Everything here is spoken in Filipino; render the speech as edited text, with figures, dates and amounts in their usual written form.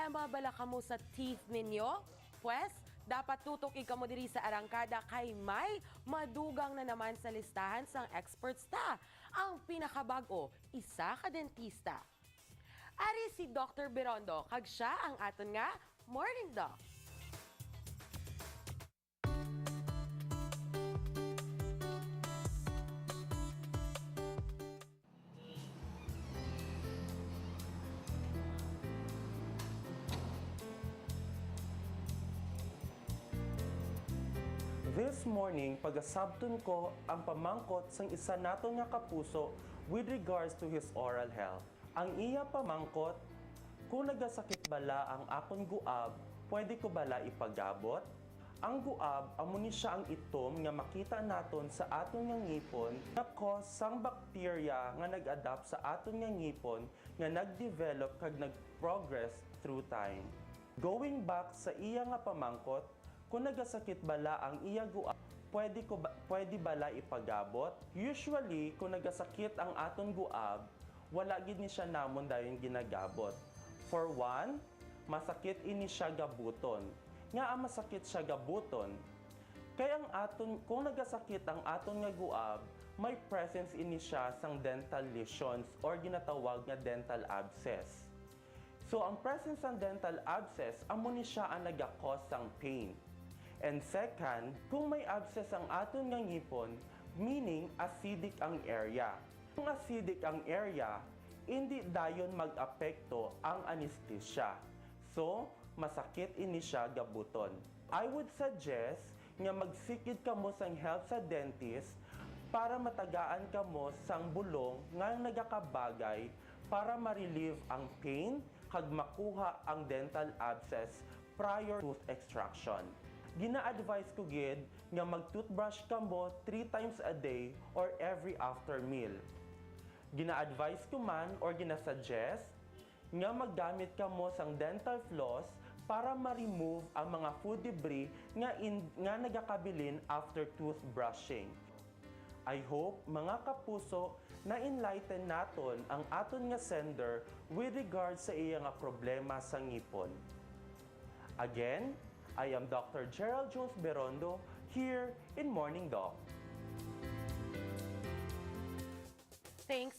problema bala kamo sa teeth ninyo? Pwes, dapat tutok ka mo diri sa arangkada kay may madugang na naman sa listahan sang experts ta. Ang pinakabago, isa ka dentista. Ari si Dr. Berondo, kag siya ang aton nga Morning Doc. This morning, pagasabton ko ang pamangkot sang isa nato nga kapuso with regards to his oral health. Ang iya pamangkot, kung nagasakit bala ang akon guab, pwede ko bala ipagabot? Ang guab, amo ni siya ang itom nga makita naton sa aton nga ngipon nga cause sang bakterya nga nag-adapt sa aton nga ngipon nga nag-develop kag nag-progress through time. Going back sa iya nga pamangkot, kung nagasakit bala ang iya guab, pwede bala ipagabot? Usually, kung nagasakit ang aton guab, wala gid ni siya namon dayon ginagabot. For one, masakit ini siya gabuton. Nga ang masakit siya gabuton. Kaya kung nagasakit ang aton nga guab, may presence ini siya sang dental lesions or ginatawag nga dental abscess. So, ang presence ng dental abscess, amo ni siya ang nagakos sang pain. And second, kung may abscess ang aton nga ngipon, meaning acidic ang area. Kung acidic ang area, hindi dayon mag-apekto ang anesthesia. So, masakit ini siya gabuton. I would suggest nga magsikid kamo sang help sa dentist para matagaan kamo sang bulong nga nagakabagay para ma-relieve ang pain kag makuha ang dental abscess prior to tooth extraction. Gina-advise ko gid nga mag-toothbrush ka mo 3 times a day or every after meal. Gina-advise ko man or gina-suggest nga maggamit ka mo sang dental floss para ma-remove ang mga food debris nga nagakabilin after toothbrushing. I hope mga kapuso na enlighten naton ang aton nga sender with regards sa iya nga problema sa ngipon. Again, I am Dr. Gerald Jones Berondo here in Morning Doc. Thanks